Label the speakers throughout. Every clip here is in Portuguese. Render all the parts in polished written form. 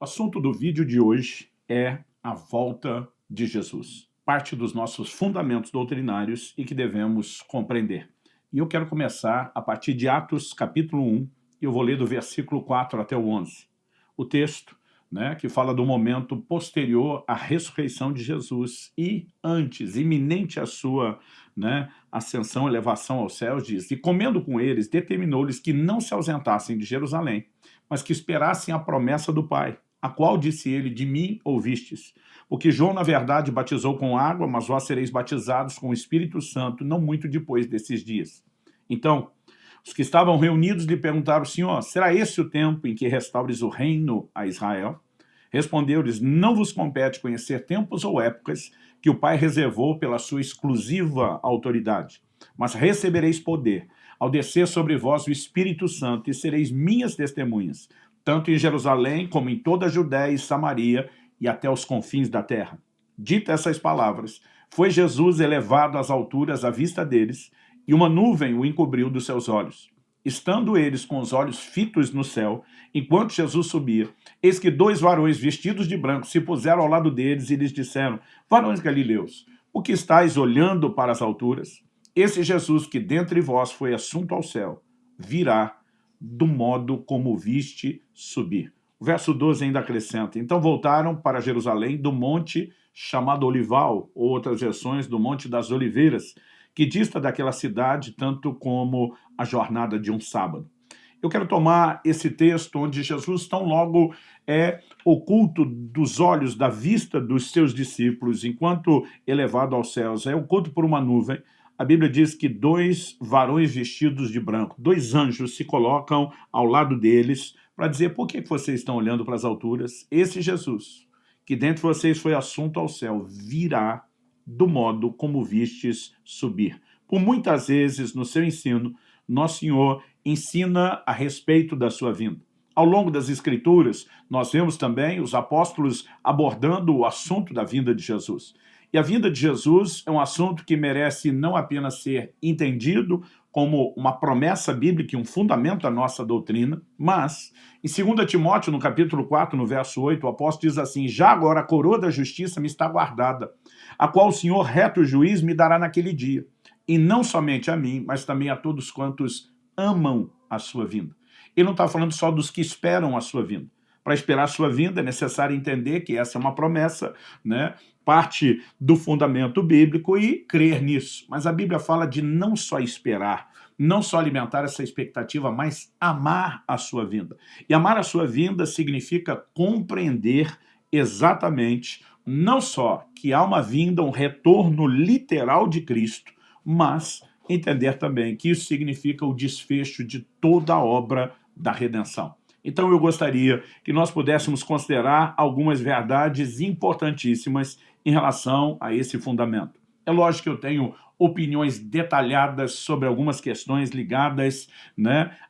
Speaker 1: O assunto do vídeo de hoje é a volta de Jesus. Parte dos nossos fundamentos doutrinários e que devemos compreender. E eu quero começar a partir de Atos capítulo 1, e eu vou ler do versículo 4 até o 11. O texto, que fala do momento posterior à ressurreição de Jesus e antes, iminente à sua ascensão, elevação aos céus, diz: e comendo com eles, determinou-lhes que não se ausentassem de Jerusalém, mas que esperassem a promessa do Pai, a qual disse ele: de mim ouvistes. Porque João, na verdade, batizou com água, mas vós sereis batizados com o Espírito Santo, não muito depois desses dias. Então, os que estavam reunidos lhe perguntaram: Senhor, será esse o tempo em que restaures o reino a Israel? Respondeu-lhes: não vos compete conhecer tempos ou épocas que o Pai reservou pela sua exclusiva autoridade, mas recebereis poder ao descer sobre vós o Espírito Santo, e sereis minhas testemunhas, tanto em Jerusalém como em toda a Judéia e Samaria e até os confins da terra. Dita essas palavras, foi Jesus elevado às alturas à vista deles, e uma nuvem o encobriu dos seus olhos. Estando eles com os olhos fitos no céu, enquanto Jesus subia, eis que dois varões vestidos de branco se puseram ao lado deles e lhes disseram: varões galileus, o que estáis olhando para as alturas? Esse Jesus que dentre vós foi assunto ao céu, virá do modo como viste subir. O verso 12 ainda acrescenta: então voltaram para Jerusalém do monte chamado Olival, ou outras versões do Monte das Oliveiras, que dista daquela cidade tanto como a jornada de um sábado. Eu quero tomar esse texto onde Jesus tão logo é oculto dos olhos, da vista dos seus discípulos, enquanto elevado aos céus, é oculto por uma nuvem. A Bíblia diz que dois varões vestidos de branco, dois anjos, se colocam ao lado deles para dizer: por que vocês estão olhando para as alturas? Esse Jesus, que dentre vocês foi assunto ao céu, virá do modo como vistes subir. Por muitas vezes, no seu ensino, Nosso Senhor ensina a respeito da sua vinda. Ao longo das Escrituras, nós vemos também os apóstolos abordando o assunto da vinda de Jesus. E a vinda de Jesus é um assunto que merece não apenas ser entendido como uma promessa bíblica e um fundamento da nossa doutrina, mas, em 2 Timóteo, no capítulo 4, no verso 8, o apóstolo diz assim: já agora a coroa da justiça me está guardada, a qual o Senhor, reto juiz, me dará naquele dia, e não somente a mim, mas também a todos quantos amam a sua vinda. Ele não está falando só dos que esperam a sua vinda. Para esperar a sua vinda é necessário entender que essa é uma promessa, parte do fundamento bíblico, e crer nisso. Mas a Bíblia fala de não só esperar, não só alimentar essa expectativa, mas amar a sua vinda. E amar a sua vinda significa compreender exatamente, não só que há uma vinda, um retorno literal de Cristo, mas entender também que isso significa o desfecho de toda a obra da redenção. Então eu gostaria que nós pudéssemos considerar algumas verdades importantíssimas em relação a esse fundamento. É lógico que eu tenho opiniões detalhadas sobre algumas questões ligadas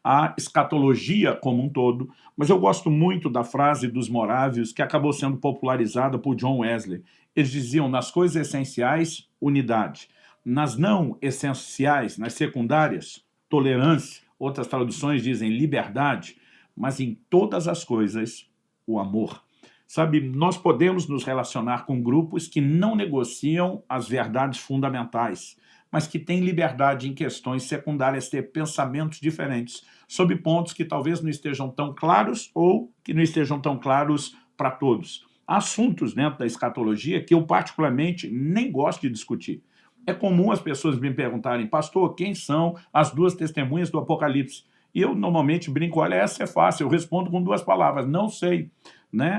Speaker 1: à escatologia como um todo, mas eu gosto muito da frase dos Morávios, que acabou sendo popularizada por John Wesley. Eles diziam: nas coisas essenciais, unidade; nas não essenciais, nas secundárias, tolerância; outras traduções dizem liberdade; mas em todas as coisas, o amor. Sabe, nós podemos nos relacionar com grupos que não negociam as verdades fundamentais, mas que têm liberdade em questões secundárias, ter pensamentos diferentes sobre pontos que talvez não estejam tão claros ou que não estejam tão claros para todos. Há assuntos dentro da escatologia que eu particularmente nem gosto de discutir. É comum as pessoas me perguntarem: pastor, quem são as duas testemunhas do Apocalipse? E eu normalmente brinco: olha, essa é fácil, eu respondo com duas palavras: não sei.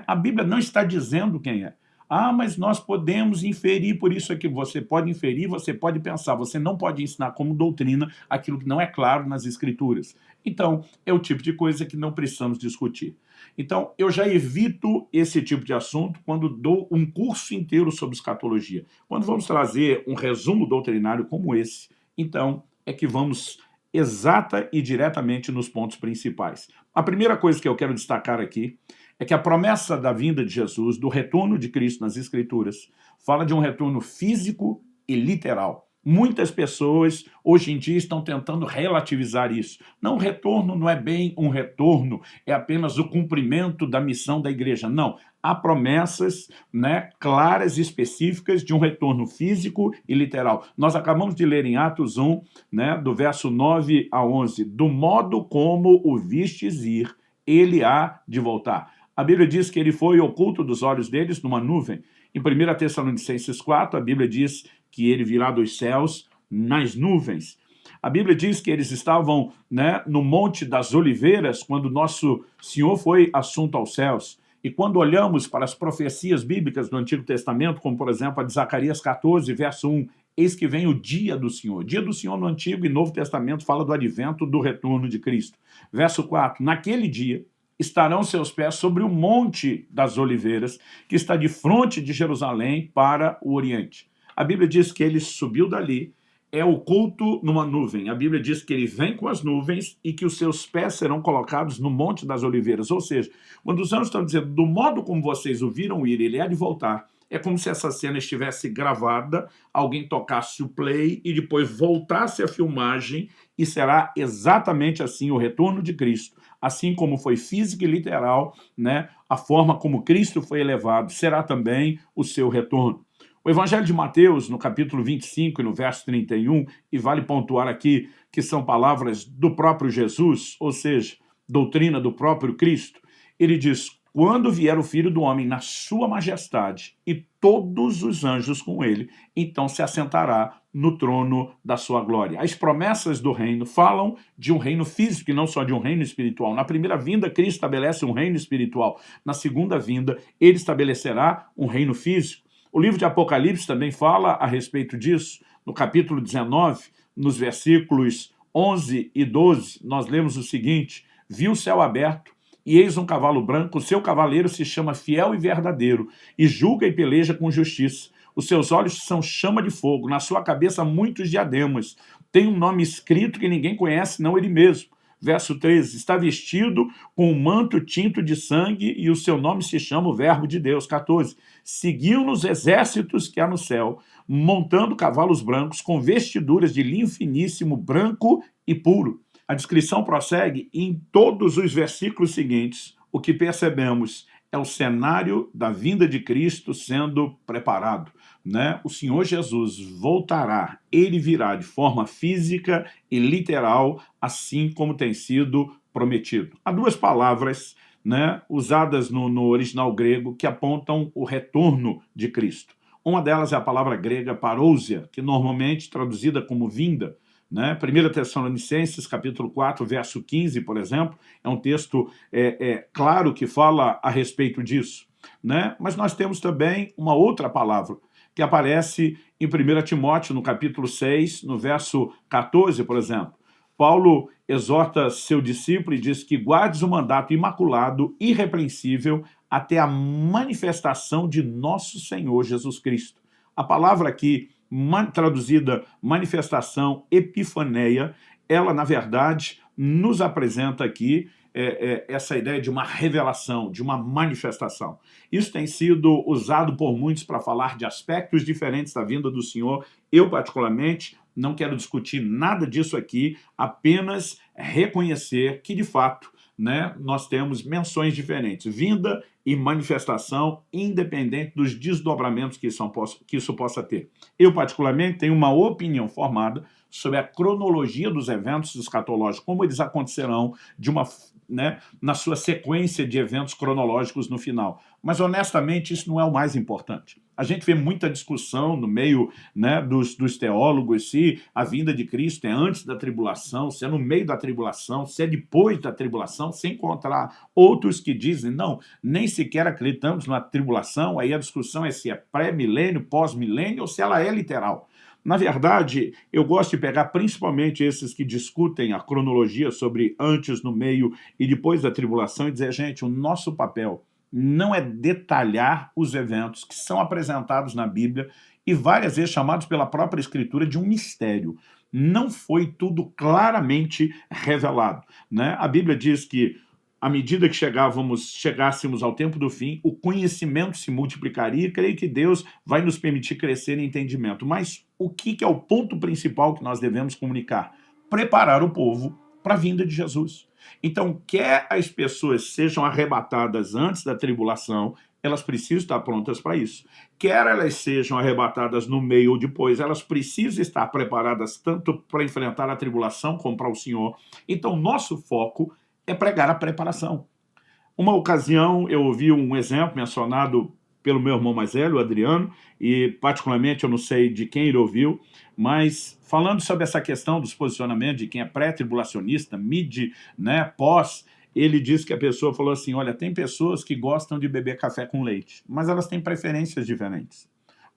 Speaker 1: A Bíblia não está dizendo quem é. Ah, mas nós podemos inferir por isso aqui. Você pode inferir, você pode pensar, você não pode ensinar como doutrina aquilo que não é claro nas Escrituras. Então, é o tipo de coisa que não precisamos discutir. Então, eu já evito esse tipo de assunto quando dou um curso inteiro sobre escatologia. Quando vamos trazer um resumo doutrinário como esse, então é que vamos exata e diretamente nos pontos principais. A primeira coisa que eu quero destacar aqui é que a promessa da vinda de Jesus, do retorno de Cristo nas Escrituras, fala de um retorno físico e literal. Muitas pessoas, hoje em dia, estão tentando relativizar isso. Não, o retorno não é bem um retorno, é apenas o cumprimento da missão da igreja. Não, há promessas, né, claras e específicas de um retorno físico e literal. Nós acabamos de ler em Atos 1, né, do verso 9 a 11, do modo como o vistes ir, ele há de voltar. A Bíblia diz que ele foi oculto dos olhos deles numa nuvem. Em 1 Tessalonicenses 4, a Bíblia diz que ele virá dos céus nas nuvens. A Bíblia diz que eles estavam, né, no Monte das Oliveiras quando nosso Senhor foi assunto aos céus. E quando olhamos para as profecias bíblicas do Antigo Testamento, como por exemplo a de Zacarias 14, verso 1, eis que vem o dia do Senhor. O dia do Senhor no Antigo e Novo Testamento fala do advento, do retorno de Cristo. Verso 4, naquele dia estarão seus pés sobre o Monte das Oliveiras, que está de frente de Jerusalém para o Oriente. A Bíblia diz que ele subiu dali, é oculto numa nuvem. A Bíblia diz que ele vem com as nuvens e que os seus pés serão colocados no Monte das Oliveiras. Ou seja, quando os anjos estão dizendo, do modo como vocês o viram ir, ele há de voltar, é como se essa cena estivesse gravada, alguém tocasse o play e depois voltasse a filmagem e será exatamente assim o retorno de Cristo. Assim como foi físico e literal, né, a forma como Cristo foi elevado, será também o seu retorno. O Evangelho de Mateus, no capítulo 25 e no verso 31, e vale pontuar aqui que são palavras do próprio Jesus, ou seja, doutrina do próprio Cristo, ele diz, quando vier o Filho do Homem na sua majestade e todos os anjos com ele, então se assentará no trono da sua glória. As promessas do reino falam de um reino físico e não só de um reino espiritual. Na primeira vinda, Cristo estabelece um reino espiritual. Na segunda vinda, ele estabelecerá um reino físico. O livro de Apocalipse também fala a respeito disso. No capítulo 19, nos versículos 11 e 12, nós lemos o seguinte, viu o céu aberto, e eis um cavalo branco, o seu cavaleiro se chama Fiel e Verdadeiro, e julga e peleja com justiça. Os seus olhos são chama de fogo, na sua cabeça muitos diademas. Tem um nome escrito que ninguém conhece, senão ele mesmo. Verso 13, está vestido com um manto tinto de sangue e o seu nome se chama o Verbo de Deus. 14, seguiu nos exércitos que há no céu, montando cavalos brancos com vestiduras de linho finíssimo, branco e puro. A descrição prossegue e em todos os versículos seguintes, o que percebemos é o cenário da vinda de Cristo sendo preparado, né? O Senhor Jesus voltará, ele virá de forma física e literal, assim como tem sido prometido. Há duas palavras, né, usadas no original grego que apontam o retorno de Cristo. Uma delas é a palavra grega parousia, que normalmente traduzida como vinda, né? 1 Tessalonicenses, capítulo 4, verso 15, por exemplo, é um texto claro que fala a respeito disso, né? Mas nós temos também uma outra palavra que aparece em 1 Timóteo, no capítulo 6, no verso 14, por exemplo. Paulo exorta seu discípulo e diz que guardes o mandato imaculado, irrepreensível, até a manifestação de nosso Senhor Jesus Cristo. A palavra aqui, traduzida manifestação, epifaneia, ela, na verdade, nos apresenta aqui essa ideia de uma revelação, de uma manifestação. Isso tem sido usado por muitos para falar de aspectos diferentes da vinda do Senhor. Eu, particularmente, não quero discutir nada disso aqui, apenas reconhecer que, de fato, né, nós temos menções diferentes, vinda e manifestação, independente dos desdobramentos que isso possa ter. Eu, particularmente, tenho uma opinião formada sobre a cronologia dos eventos escatológicos, como eles acontecerão na sua sequência de eventos cronológicos no final. Mas, honestamente, isso não é o mais importante. A gente vê muita discussão no meio, né, dos teólogos se a vinda de Cristo é antes da tribulação, se é no meio da tribulação, se é depois da tribulação, sem encontrar outros que dizem, não, nem sequer acreditamos na tribulação, aí a discussão é se é pré-milênio, pós-milênio ou se ela é literal. Na verdade, eu gosto de pegar principalmente esses que discutem a cronologia sobre antes, no meio e depois da tribulação e dizer, gente, o nosso papel não é detalhar os eventos que são apresentados na Bíblia e várias vezes chamados pela própria Escritura de um mistério. Não foi tudo claramente revelado, né? A Bíblia diz que à medida que chegássemos ao tempo do fim, o conhecimento se multiplicaria e creio que Deus vai nos permitir crescer em entendimento. Mas o que é o ponto principal que nós devemos comunicar? Preparar o povo para a vinda de Jesus. Então, quer as pessoas sejam arrebatadas antes da tribulação, elas precisam estar prontas para isso. Quer elas sejam arrebatadas no meio ou depois, elas precisam estar preparadas tanto para enfrentar a tribulação como para o Senhor. Então, nosso foco é pregar a preparação. Uma ocasião, eu ouvi um exemplo mencionado pelo meu irmão mais velho, o Adriano, e particularmente eu não sei de quem ele ouviu, mas falando sobre essa questão dos posicionamentos de quem é pré-tribulacionista, mid, né, pós, ele disse que a pessoa falou assim, olha, tem pessoas que gostam de beber café com leite, mas elas têm preferências diferentes.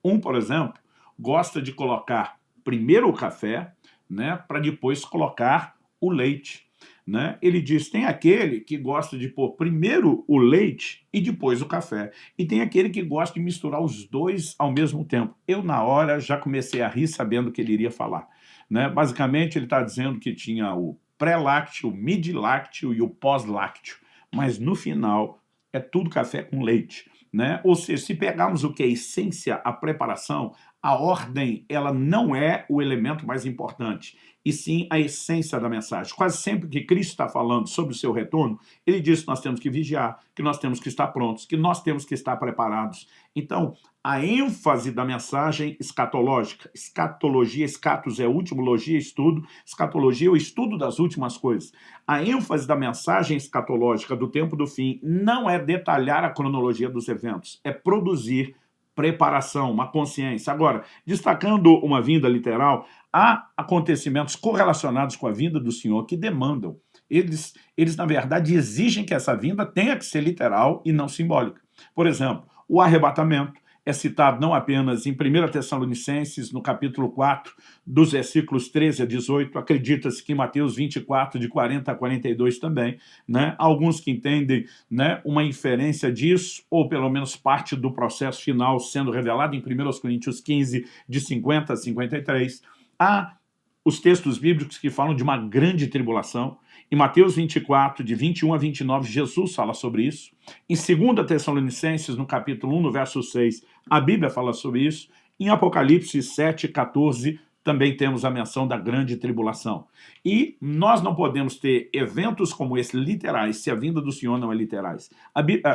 Speaker 1: Um, por exemplo, gosta de colocar primeiro o café, né, para depois colocar o leite. Né? Ele diz, tem aquele que gosta de pôr primeiro o leite e depois o café. E tem aquele que gosta de misturar os dois ao mesmo tempo. Eu, na hora, já comecei a rir sabendo o que ele iria falar. Né? Basicamente, ele está dizendo que tinha o pré-lácteo, o mid-lácteo e o pós-lácteo. Mas, no final, é tudo café com leite. Né? Ou seja, se pegarmos o que é a essência, a preparação, a ordem, ela não é o elemento mais importante, e sim a essência da mensagem. Quase sempre que Cristo está falando sobre o seu retorno, ele diz que nós temos que vigiar, que nós temos que estar prontos, que nós temos que estar preparados. Então, a ênfase da mensagem escatológica, escatologia, escatos é último, logia é estudo, escatologia é o estudo das últimas coisas. A ênfase da mensagem escatológica do tempo do fim não é detalhar a cronologia dos eventos, é produzir preparação, uma consciência. Agora, destacando uma vinda literal, há acontecimentos correlacionados com a vinda do Senhor que demandam. Eles, na verdade, exigem que essa vinda tenha que ser literal e não simbólica. Por exemplo, o arrebatamento é citado não apenas em 1 Tessalonicenses, no capítulo 4, dos versículos 13 a 18, acredita-se que em Mateus 24, de 40 a 42 também, né? Alguns que entendem, né, uma inferência disso, ou pelo menos parte do processo final sendo revelado em 1 Coríntios 15, de 50 a 53. Há os textos bíblicos que falam de uma grande tribulação. Em Mateus 24, de 21 a 29, Jesus fala sobre isso. Em 2 Tessalonicenses, no capítulo 1, no verso 6, a Bíblia fala sobre isso. Em Apocalipse 7, 14, também temos a menção da grande tribulação. E nós não podemos ter eventos como esse literais se a vinda do Senhor não é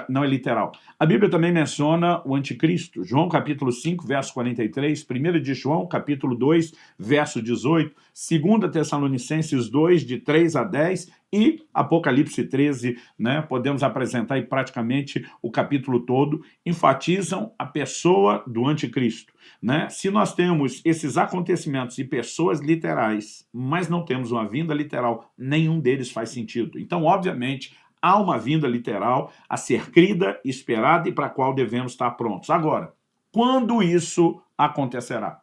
Speaker 1: não é literal. A Bíblia também menciona o anticristo. João capítulo 5, verso 43, 1 de João capítulo 2, verso 18, 2 Tessalonicenses 2, de 3 a 10 e Apocalipse 13, né, podemos apresentar aí praticamente o capítulo todo, enfatizam a pessoa do anticristo. Né? Se nós temos esses acontecimentos e pessoas literais, mas não temos uma vinda literal, nenhum deles faz sentido. Então, obviamente, há uma vinda literal a ser crida, esperada e para a qual devemos estar prontos. Agora, quando isso acontecerá?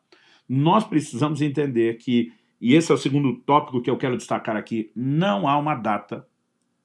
Speaker 1: Nós precisamos entender que, e esse é o segundo tópico que eu quero destacar aqui, não há uma data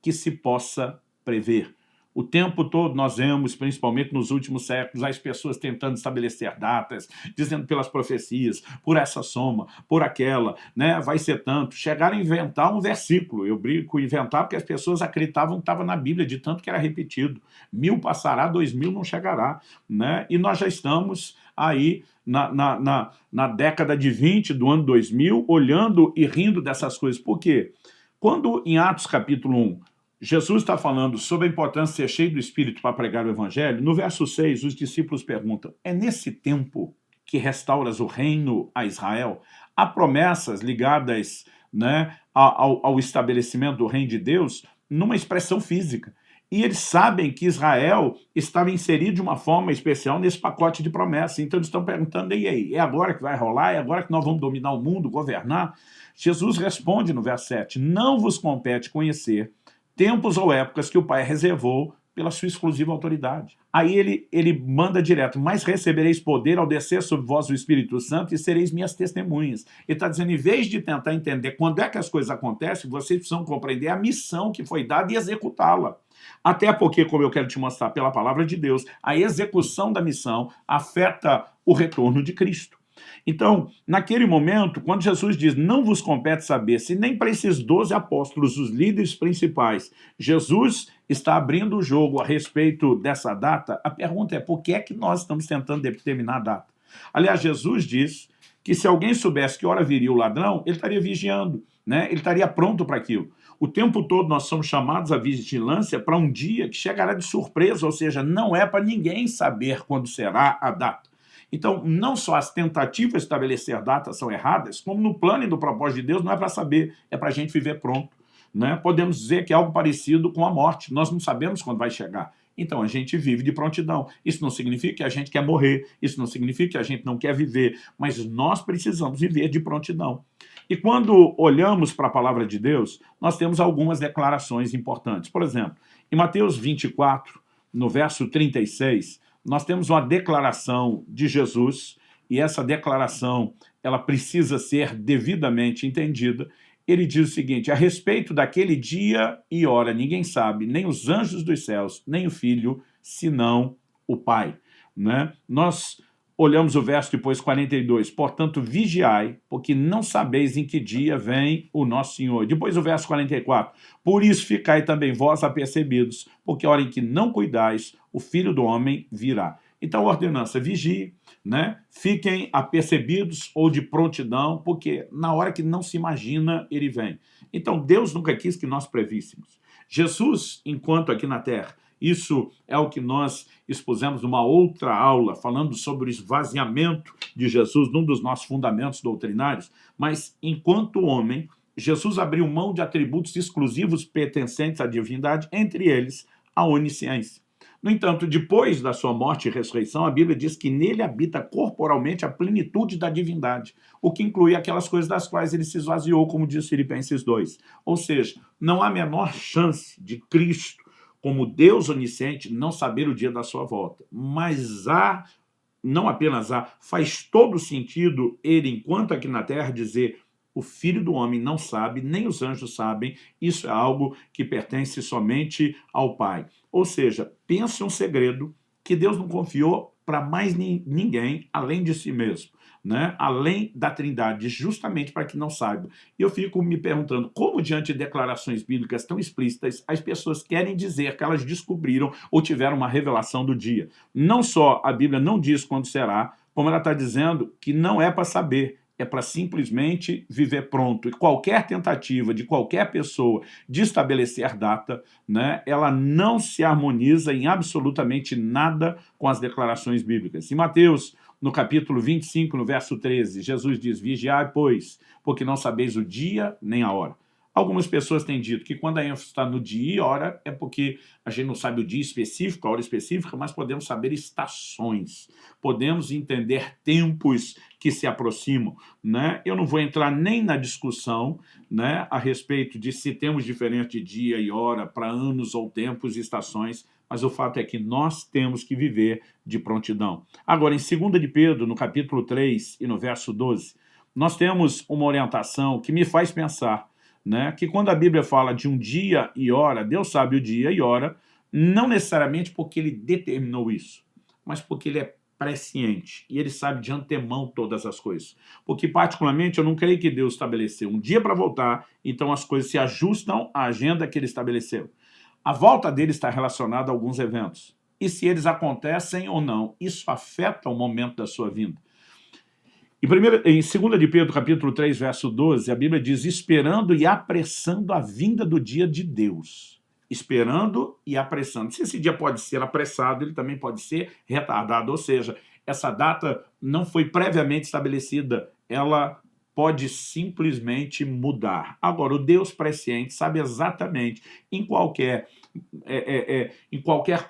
Speaker 1: que se possa prever. O tempo todo nós vemos, principalmente nos últimos séculos, as pessoas tentando estabelecer datas, dizendo pelas profecias, por essa soma, por aquela, né, vai ser tanto. Chegaram a inventar um versículo. Eu brinco com inventar porque as pessoas acreditavam que estava na Bíblia, de tanto que era repetido. 1000 passará, 2000 não chegará. Né? E nós já estamos aí na década de 20 do ano 2000, olhando e rindo dessas coisas. Por quê? Quando em Atos capítulo 1, Jesus está falando sobre a importância de ser cheio do Espírito para pregar o Evangelho, no verso 6, os discípulos perguntam, é nesse tempo que restauras o reino a Israel? Há promessas ligadas, né, ao estabelecimento do reino de Deus numa expressão física. E eles sabem que Israel estava inserido de uma forma especial nesse pacote de promessas. Então eles estão perguntando, e aí, é agora que vai rolar? É agora que nós vamos dominar o mundo, governar? Jesus responde no verso 7, não vos compete conhecer tempos ou épocas que o Pai reservou pela sua exclusiva autoridade. Aí ele manda direto, mas recebereis poder ao descer sobre vós o Espírito Santo e sereis minhas testemunhas. Ele está dizendo, em vez de tentar entender quando é que as coisas acontecem, vocês precisam compreender a missão que foi dada e executá-la. Até porque, como eu quero te mostrar pela palavra de Deus, a execução da missão afeta o retorno de Cristo. Então, naquele momento, quando Jesus diz, não vos compete saber, se nem para esses 12 apóstolos, os líderes principais, Jesus está abrindo o jogo a respeito dessa data, a pergunta é, por que é que nós estamos tentando determinar a data? Aliás, Jesus diz que se alguém soubesse que hora viria o ladrão, ele estaria vigiando, né? Ele estaria pronto para aquilo. O tempo todo nós somos chamados à vigilância para um dia que chegará de surpresa, ou seja, não é para ninguém saber quando será a data. Então, não só as tentativas de estabelecer datas são erradas, como no plano e no propósito de Deus não é para saber, é para a gente viver pronto, né? Podemos dizer que é algo parecido com a morte, nós não sabemos quando vai chegar. Então, a gente vive de prontidão. Isso não significa que a gente quer morrer, isso não significa que a gente não quer viver, mas nós precisamos viver de prontidão. E quando olhamos para a palavra de Deus, nós temos algumas declarações importantes. Por exemplo, em Mateus 24, no verso 36, nós temos uma declaração de Jesus, e essa declaração ela precisa ser devidamente entendida. Ele diz o seguinte, a respeito daquele dia e hora, ninguém sabe, nem os anjos dos céus, nem o Filho, senão o Pai. Né? Nós olhamos o verso depois 42, portanto vigiai, porque não sabeis em que dia vem o nosso Senhor. Depois o verso 44, por isso ficai também vós apercebidos, porque a hora em que não cuidais, o Filho do Homem virá. Então a ordenança, vigie, né? Fiquem apercebidos ou de prontidão, porque na hora que não se imagina, ele vem. Então Deus nunca quis que nós prevíssemos. Jesus, enquanto aqui na terra, isso é o que nós expusemos numa outra aula, falando sobre o esvaziamento de Jesus, num dos nossos fundamentos doutrinários, mas enquanto homem, Jesus abriu mão de atributos exclusivos pertencentes à divindade, entre eles a onisciência. No entanto, depois da sua morte e ressurreição, a Bíblia diz que nele habita corporalmente a plenitude da divindade, o que inclui aquelas coisas das quais ele se esvaziou, como diz Filipenses 2. Ou seja, não há menor chance de Cristo, como Deus onisciente, não saber o dia da sua volta. Mas há, não apenas há, faz todo sentido ele, enquanto aqui na terra, dizer o Filho do Homem não sabe, nem os anjos sabem, isso é algo que pertence somente ao Pai. Ou seja, pense um segredo que Deus não confiou para mais ninguém além de si mesmo, né? Além da Trindade, justamente para que não saiba. E eu fico me perguntando como, diante de declarações bíblicas tão explícitas, as pessoas querem dizer que elas descobriram ou tiveram uma revelação do dia. Não só a Bíblia não diz quando será, como ela está dizendo que não é para saber, é para simplesmente viver pronto. E qualquer tentativa de qualquer pessoa de estabelecer data, né, ela não se harmoniza em absolutamente nada com as declarações bíblicas. Em Mateus, no capítulo 25, no verso 13, Jesus diz, vigiai, pois, porque não sabeis o dia nem a hora. Algumas pessoas têm dito que quando a ênfase está no dia e hora, é porque a gente não sabe o dia específico, a hora específica, mas podemos saber estações, podemos entender tempos que se aproximam. Né? Eu não vou entrar nem na discussão, né, a respeito de se temos diferente de dia e hora para anos ou tempos e estações, mas o fato é que nós temos que viver de prontidão. Agora, em 2 de Pedro, no capítulo 3 e no verso 12, nós temos uma orientação que me faz pensar, né, que quando a Bíblia fala de um dia e hora, Deus sabe o dia e hora, não necessariamente porque ele determinou isso, mas porque ele é presciente e ele sabe de antemão todas as coisas. Porque, particularmente, eu não creio que Deus estabeleceu um dia para voltar, então as coisas se ajustam à agenda que ele estabeleceu. A volta dele está relacionada a alguns eventos. E se eles acontecem ou não, isso afeta o momento da sua vinda. Em 2 de Pedro, capítulo 3, verso 12, a Bíblia diz, esperando e apressando a vinda do dia de Deus. Esperando e apressando. Se esse dia pode ser apressado, ele também pode ser retardado. Ou seja, essa data não foi previamente estabelecida, ela pode simplesmente mudar. Agora, o Deus presciente sabe exatamente em qualquer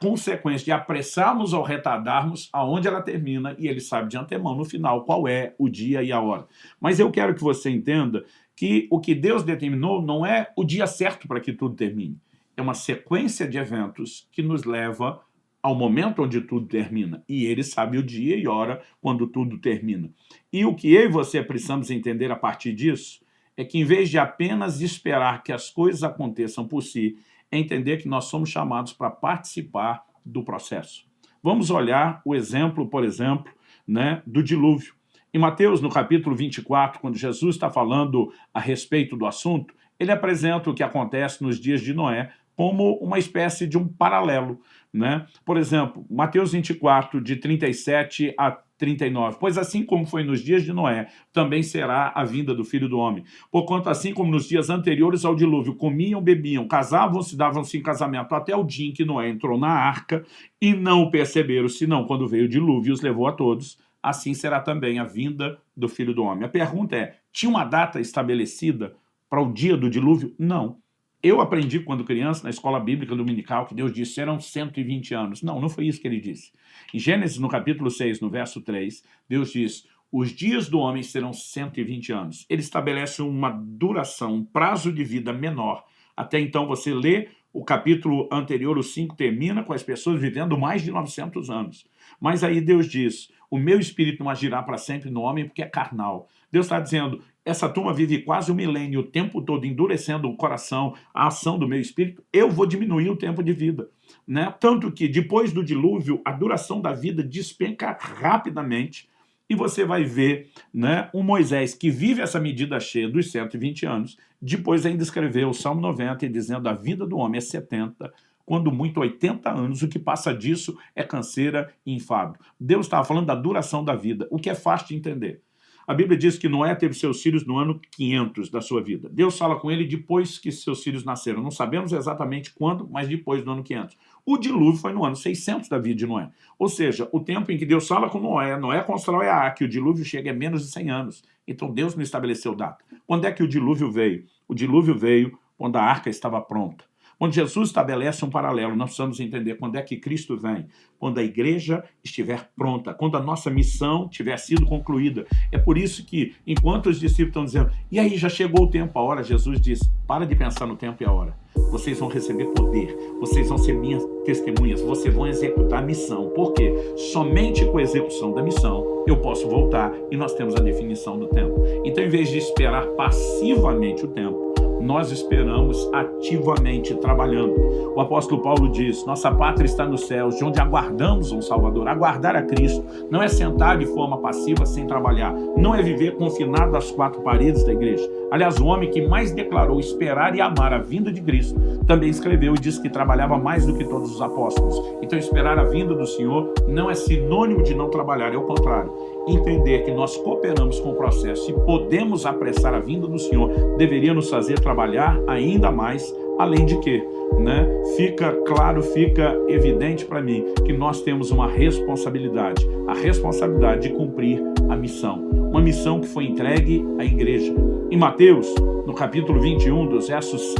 Speaker 1: consequência de apressarmos ou retardarmos aonde ela termina, e ele sabe de antemão no final qual é o dia e a hora. Mas eu quero que você entenda que o que Deus determinou não é o dia certo para que tudo termine. É uma sequência de eventos que nos leva ao momento onde tudo termina. E ele sabe o dia e hora quando tudo termina. E o que eu e você precisamos entender a partir disso é que, em vez de apenas esperar que as coisas aconteçam por si, é entender que nós somos chamados para participar do processo. Vamos olhar o exemplo, por exemplo, né, do dilúvio. Em Mateus, no capítulo 24, quando Jesus está falando a respeito do assunto, ele apresenta o que acontece nos dias de Noé como uma espécie de um paralelo, né? Por exemplo, Mateus 24, de 37 a 39. Pois assim como foi nos dias de Noé, também será a vinda do Filho do Homem. Porquanto assim como nos dias anteriores ao dilúvio, comiam, bebiam, casavam-se, davam-se em casamento, até o dia em que Noé entrou na arca, e não o perceberam, senão quando veio o dilúvio e os levou a todos, assim será também a vinda do Filho do Homem. A pergunta é, tinha uma data estabelecida para o dia do dilúvio? Não. Eu aprendi quando criança, na escola bíblica dominical, que Deus disse, serão 120 anos. Não, não foi isso que ele disse. Em Gênesis, no capítulo 6, no verso 3, Deus diz, os dias do homem serão 120 anos. Ele estabelece uma duração, um prazo de vida menor. Até então, você lê o capítulo anterior, o 5, termina com as pessoas vivendo mais de 900 anos. Mas aí Deus diz, o meu espírito não agirá para sempre no homem porque é carnal. Deus está dizendo, essa turma vive quase um milênio, o tempo todo endurecendo o coração, a ação do meu espírito, eu vou diminuir o tempo de vida. Né? Tanto que depois do dilúvio, a duração da vida despenca rapidamente e você vai ver, né, um Moisés que vive essa medida cheia dos 120 anos, depois ainda escreveu o Salmo 90 dizendo a vida do homem é 70, quando muito 80 anos, o que passa disso é canseira e enfado. Deus estava falando da duração da vida, o que é fácil de entender. A Bíblia diz que Noé teve seus filhos no ano 500 da sua vida. Deus fala com ele depois que seus filhos nasceram. Não sabemos exatamente quando, mas depois do ano 500. O dilúvio foi no ano 600 da vida de Noé. Ou seja, o tempo em que Deus fala com Noé, Noé constrói a arca, e o dilúvio chega a menos de 100 anos. Então Deus não estabeleceu data. Quando é que o dilúvio veio? O dilúvio veio quando a arca estava pronta. Quando Jesus estabelece um paralelo, nós precisamos entender quando é que Cristo vem. Quando a igreja estiver pronta, quando a nossa missão tiver sido concluída. É por isso que, enquanto os discípulos estão dizendo, e aí já chegou o tempo, a hora, Jesus diz, para de pensar no tempo e a hora. Vocês vão receber poder, vocês vão ser minhas testemunhas, vocês vão executar a missão. Por quê? Somente com a execução da missão eu posso voltar e nós temos a definição do tempo. Então, em vez de esperar passivamente o tempo, nós esperamos ativamente trabalhando. O apóstolo Paulo diz, nossa pátria está nos céus, de onde aguardamos um Salvador. Aguardar a Cristo não é sentar de forma passiva sem trabalhar, não é viver confinado às quatro paredes da igreja. Aliás, o homem que mais declarou esperar e amar a vinda de Cristo também escreveu e disse que trabalhava mais do que todos os apóstolos. Então, esperar a vinda do Senhor não é sinônimo de não trabalhar, é o contrário. Entender que nós cooperamos com o processo e podemos apressar a vinda do Senhor deveria nos fazer trabalhar ainda mais, além de que, né, fica claro, fica evidente para mim que nós temos uma responsabilidade, a responsabilidade de cumprir a missão, uma missão que foi entregue à igreja. Em Mateus, no capítulo 21, dos versos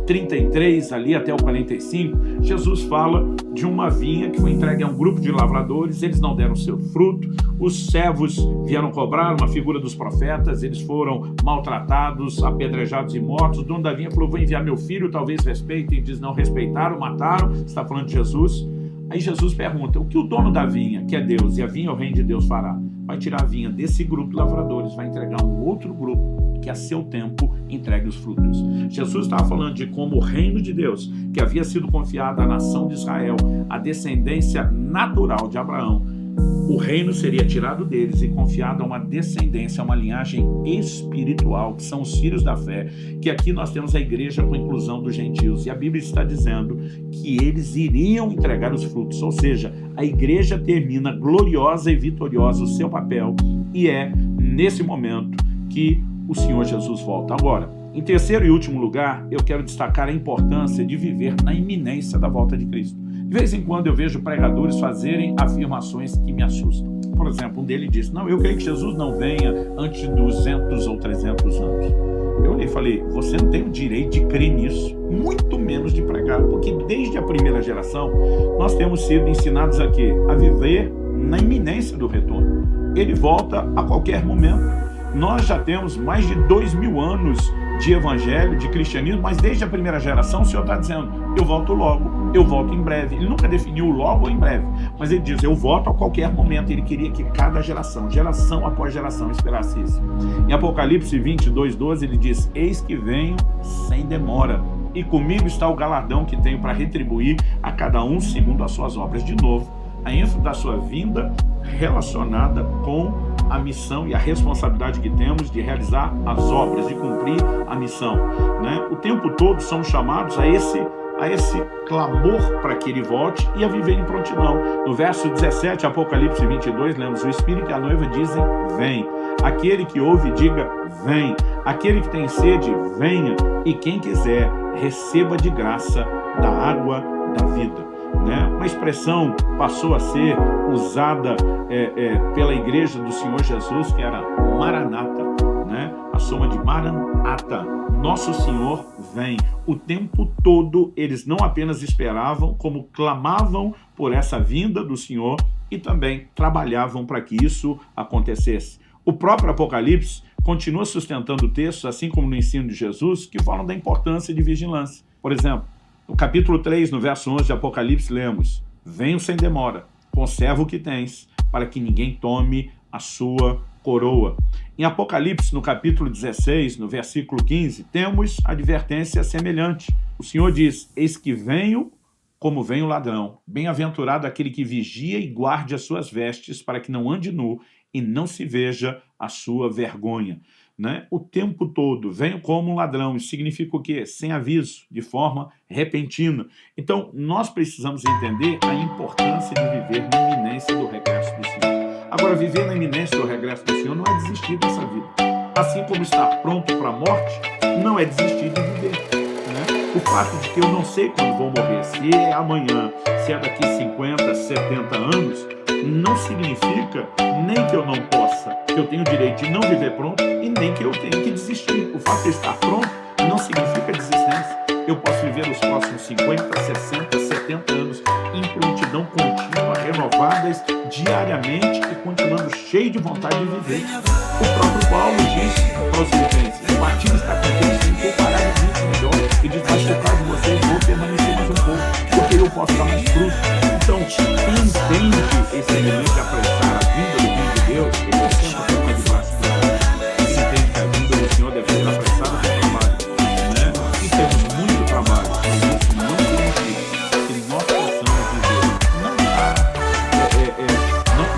Speaker 1: 33 ali até o 45, Jesus fala de uma vinha que foi entregue a um grupo de lavradores, eles não deram seu fruto, os servos vieram cobrar, uma figura dos profetas, eles foram maltratados, apedrejados e mortos. O dono da vinha falou, vou enviar meu filho, talvez respeitem, diz, não respeitaram, mataram, está falando de Jesus. Aí Jesus pergunta, o que o dono da vinha, que é Deus, e a vinha é o reino de Deus, fará? Vai tirar a vinha desse grupo de lavradores, vai entregar a um outro grupo que a seu tempo entregue os frutos. Jesus estava falando de como o reino de Deus, que havia sido confiado à nação de Israel, a descendência natural de Abraão, o reino seria tirado deles e confiado a uma descendência, a uma linhagem espiritual, que são os filhos da fé, que aqui nós temos a igreja com a inclusão dos gentios, e a Bíblia está dizendo que eles iriam entregar os frutos, ou seja, a igreja termina gloriosa e vitoriosa o seu papel, e é nesse momento que o Senhor Jesus volta. Agora, em terceiro e último lugar, eu quero destacar a importância de viver na iminência da volta de Cristo. De vez em quando eu vejo pregadores fazerem afirmações que me assustam. Por exemplo, um deles disse, não, eu creio que Jesus não venha antes de 200 ou 300 anos. Eu olhei e falei, você não tem o direito de crer nisso, muito menos de pregar, porque desde a primeira geração nós temos sido ensinados aqui a viver na iminência do retorno. Ele volta a qualquer momento. Nós já temos mais de 2000 anos de evangelho, de cristianismo, mas desde a primeira geração o Senhor está dizendo, eu volto logo, eu volto em breve. Ele nunca definiu logo ou em breve, mas ele diz, eu volto a qualquer momento. Ele queria que cada geração, geração após geração, esperasse isso. Em Apocalipse 22:12 ele diz, eis que venho sem demora, e comigo está o galardão que tenho para retribuir a cada um segundo as suas obras. De novo, a ênfase da sua vinda relacionada com a missão e a responsabilidade que temos de realizar as obras, de cumprir a missão, né? O tempo todo somos chamados a esse clamor para que ele volte e a viver em prontidão. No verso 17, Apocalipse 22, lemos: o Espírito e a noiva dizem, vem. Aquele que ouve, diga, vem. Aquele que tem sede, venha. E quem quiser, receba de graça da água da vida. Né? Uma expressão passou a ser usada pela igreja do Senhor Jesus, que era Maranata, né? A soma de Maranata, nosso Senhor vem. O tempo todo eles não apenas esperavam, como clamavam por essa vinda do Senhor e também trabalhavam para que isso acontecesse. O próprio Apocalipse continua sustentando textos, assim como no ensino de Jesus, que falam da importância de vigilância. Por exemplo, no capítulo 3, no verso 11 de Apocalipse, lemos: venho sem demora, conserva o que tens, para que ninguém tome a sua coroa. Em Apocalipse, no capítulo 16, no versículo 15, temos advertência semelhante. O Senhor diz: eis que venho como vem o ladrão. Bem-aventurado aquele que vigia e guarde as suas vestes, para que não ande nu e não se veja a sua vergonha. Né? O tempo todo, venho como um ladrão. Isso significa o quê? Sem aviso, de forma repentina. Então, nós precisamos entender a importância de viver na iminência do regresso do Senhor. Agora, viver na iminência do regresso do Senhor não é desistir dessa vida. Assim como estar pronto para a morte, não é desistir de viver. Né? O fato de que eu não sei quando vou morrer, se é amanhã, se é daqui 50, 70 anos, não significa nem que eu não possa, que eu tenho o direito de não viver pronto e nem que eu tenho que desistir. O fato de estar pronto não significa desistência. Eu posso viver os próximos 50, 60, 70 anos em prontidão contínua, renovadas diariamente e continuando cheio de vontade de viver. O próprio Paulo diz para os Filipenses: o batismo está contente em comparavelmente melhor. E diz: mas por causa de vocês vou permanecer mais um pouco, porque eu posso dar mais fruto. Então, quem entende esse elemento de apressar a vinda do Filho de Deus, ele sempre tem uma debaixo do Senhor. Quem entende que a vinda do Senhor deve ser apressada com trabalho, né? E temos muito trabalho, mas isso não significa que nós possamos viver.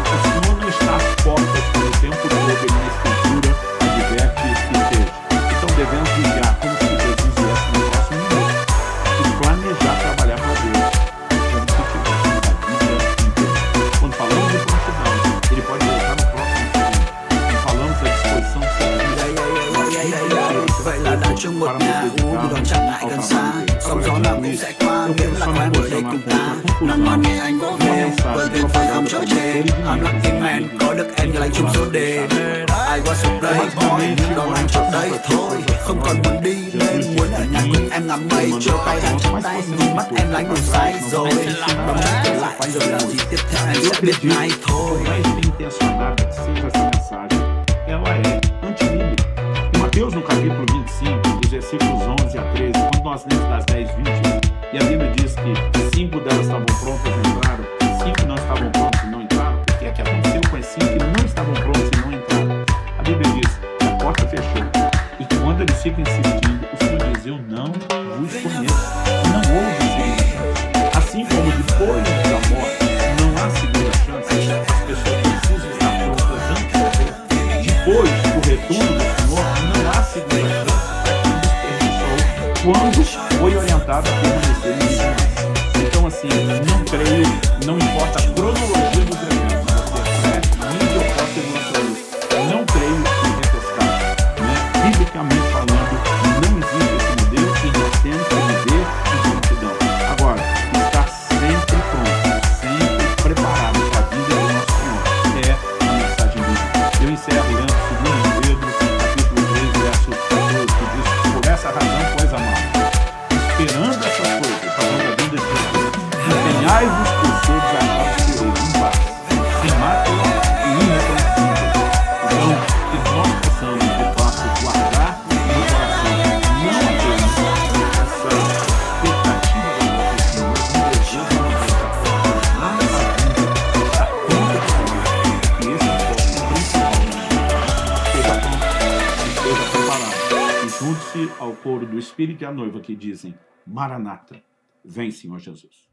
Speaker 1: O Senhor não está às portas pelo tempo todo, ele na Escritura adverte que seja. Então devemos vigiar como se Jesus viesse no próximo minuto e planejar trabalhar para Deus. Quando falamos de prontidão, ele pode voltar no próximo segundo. Quando falamos da disposição de servir,
Speaker 2: vậy là đã chung một nhà uống đón chắc lại gần xa, sóng gió nào cũng sẽ qua, miễn là quen ở đây cùng ta. Nắng ngon nghe anh vỗ về, bờ tuyệt vời không chối chê. I'm lucky man, có được em như lành chung số đề. I was so playboy, đón anh trước đây thôi, không còn muốn đi nên muốn ở nhà cùng em ngắm mây, chiều tay anh trong tay, nhìn mắt em lánh đủ say rồi. Bấm nút trở lại rồi làm gì tiếp theo em sẽ biết ngay thôi.
Speaker 1: intencionada que seja essa mensagem, ela é antibíblica. Em Mateus, no capítulo 25, dos versículos 11 a 13, quando nós lemos das 10 vítimas, e a Bíblia diz que 5 delas estavam prontas e entraram, 5 não estavam prontas e não entraram. O que é que aconteceu com as 5 que não estavam prontas e não entraram? A Bíblia diz que a porta fechou. E quando eles ficam insistindo, o Senhor diz: eu não vos conheço. Não houve segunda chance. Assim como depois da morte não há segunda chance, as pessoas precisam estar prontas antes de morrer. Depois do retorno do Senhor, não há segunda chance para quem desperdiçou quando foi orientado a permanecer em vigilância. Então, assim, não creio, não importa a cronologia dos eventos, você preste mídia ou possa demonstrar isso. Não creio em repescar, né? Biblicamente falando, não existe esse modelo e nós temos que viver em prontidão. Agora, estar sempre pronto, sempre preparado para a vinda do nosso Senhor é a mensagem bíblica. Eu encerro lendo 2 Pedro, capítulo 3, verso 14, que diz: por essa razão, pois, amados, esperando essas coisas, falando da vinda de Jesus, empenhai-vos por seres achados por ele em paz, sem mácula e irrepreensíveis. Então, que nós possamos, de fato, guardar no coração não apenas essa expectativa do nosso Senhor, mas um desejo de estar pronto para que esse foco principal esteja pronto, esteja preparado. E junte-se ao coro do Espírito e à noiva que dizem: Maranata, vem, Senhor Jesus.